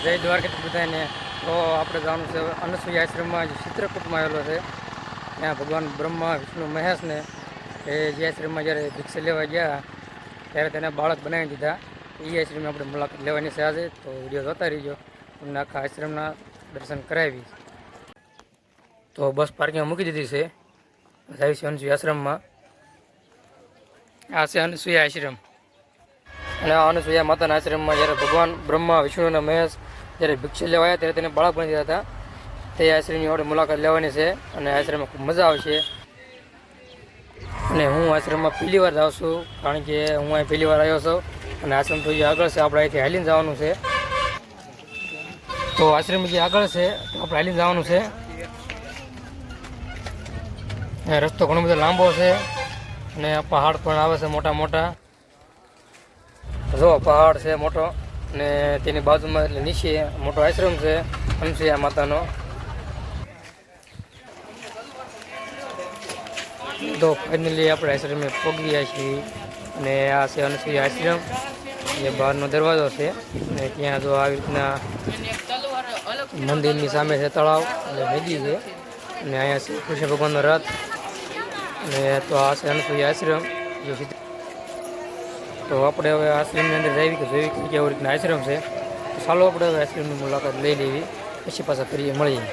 જય દ્વારકાધીશ બધાને. તો આપણે જવાનું છે અનસુયા આશ્રમમાં જે ચિત્રકૂટમાં આવેલો છે. ત્યાં ભગવાન બ્રહ્મા વિષ્ણુ મહેશને એ જે આશ્રમમાં જ્યારે ભિક્ષા લેવા ગયા ત્યારે તેને બાળક બનાવી દીધા. એ આશ્રમની આપણે મુલાકાત લેવાની છે આજે. તો વિડીયો જોતા રહીજો, તમને આખા આશ્રમના દર્શન કરાવી. તો બસ પાર્કિંગમાં મૂકી દીધી છે. જાય છે અનસુયા આશ્રમમાં. આ છે અનસુયા આશ્રમ. અને આ અનસુયા માતાના આશ્રમમાં જ્યારે ભગવાન બ્રહ્મા વિષ્ણુ અને મહેશ જ્યારે ભિક્ષા લેવા આવ્યા ત્યારે તેને બાળક બની દીધા હતા. તે આશ્રમની આપણે મુલાકાત લેવાની છે અને આશ્રમમાં ખૂબ મજા આવશે. અને હું આશ્રમમાં પહેલી વાર જાઉં છું, કારણ કે હું અહીં પહેલી વાર આવ્યો છું. અને આશ્રમ તો જે આગળ છે આપણે અહીંથી હાલીને જવાનું છે. તો આશ્રમ જે આગળ છે તો આપણે હાલીને જવાનું છે. રસ્તો ઘણો બધો લાંબો છે અને પહાડ પણ આવે છે મોટા મોટા. જો પહાડ છે મોટો અને તેની બાજુમાં એટલે નીચે મોટો આશ્રમ છે અનસુયા માતાનો. તો ફાઇનલી આપણે આશ્રમે પહોંચી ગયા છીએ. અને આ છે અનસુયા આશ્રમ, જે બહારનો દરવાજો છે. અને ત્યાં જો આવી રીતના મંદિરની સામે છે તળાવ અને નદી છે. અને અહીંયા છે કૃષ્ણ ભગવાનનો રથ. અને તો આ છે અનસુયા આશ્રમ. તો આપણે હવે આશ્રમની અંદર જઈએ કે જોઈ કે કેવી રીતના આશ્રમ છે. તો ચાલો આપણે હવે આશ્રમની મુલાકાત લઈ લેવી, પછી પાછા ફરીએ મળીએ.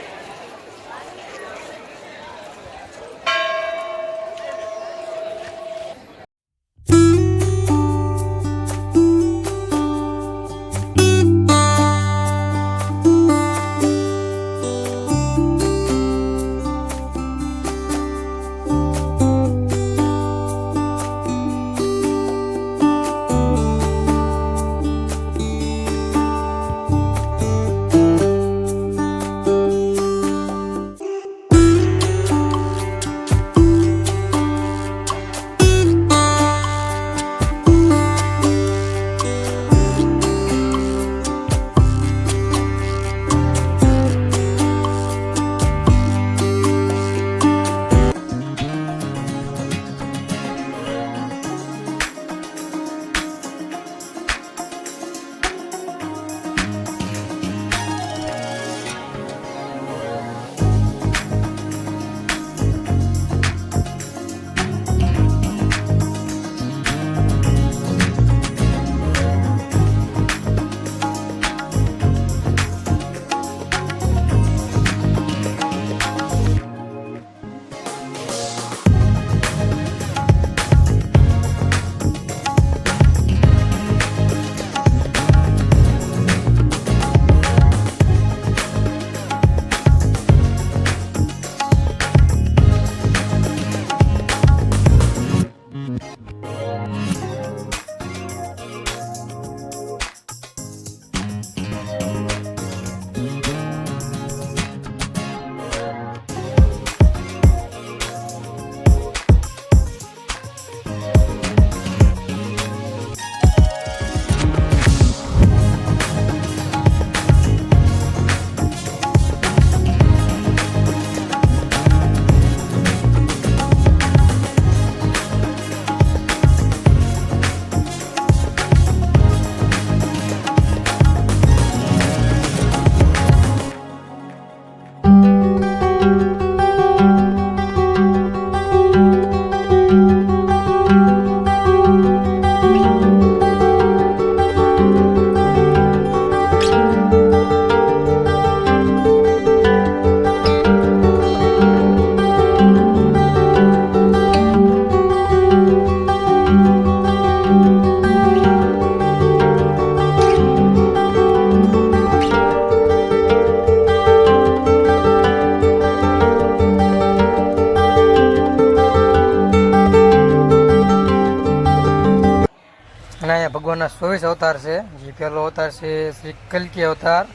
અને અહીંયા ભગવાનના 24 અવતાર છે. જે પહેલો અવતાર છે શ્રી કલ્કી અવતાર,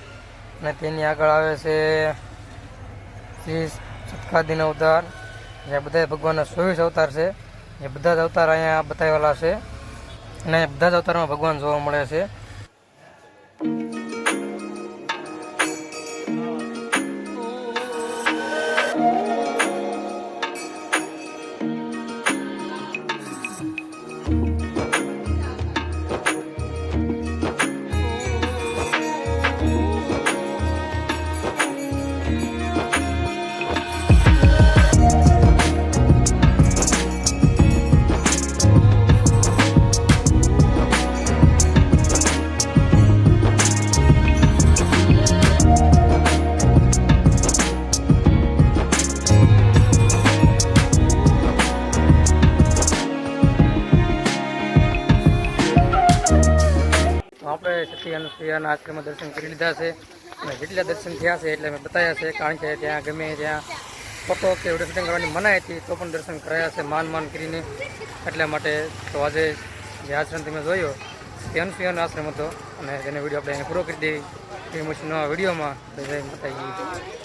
અને તેની આગળ આવે છે શ્રી સતકાદીન અવતાર. જે બધા ભગવાનના 24 અવતાર છે. એ બધા જ અવતાર અહીંયા બતાવેલા છે. અને બધા જ અવતારમાં ભગવાન જોવા મળે છે. સતી અનુસૂયાના આશ્રમમાં દર્શન કરી લીધા છે અને જેટલા દર્શન થયા છે એટલે મેં બતાવ્યા છે, કારણ કે ત્યાં ગમે ત્યાં ફોટો કે વિડીયો શૂટિંગ કરવાની મનાઈ હતી તો પણ દર્શન કરાયા છે માન કરીને. એટલા માટે તો આજે જે આશ્રમ તમે જોયો તે અનુસૂયાનો આશ્રમ હતો અને તેનો વિડીયો આપણે પૂરો કરી દેવી એ નવા વિડીયોમાં. જય માતાજી.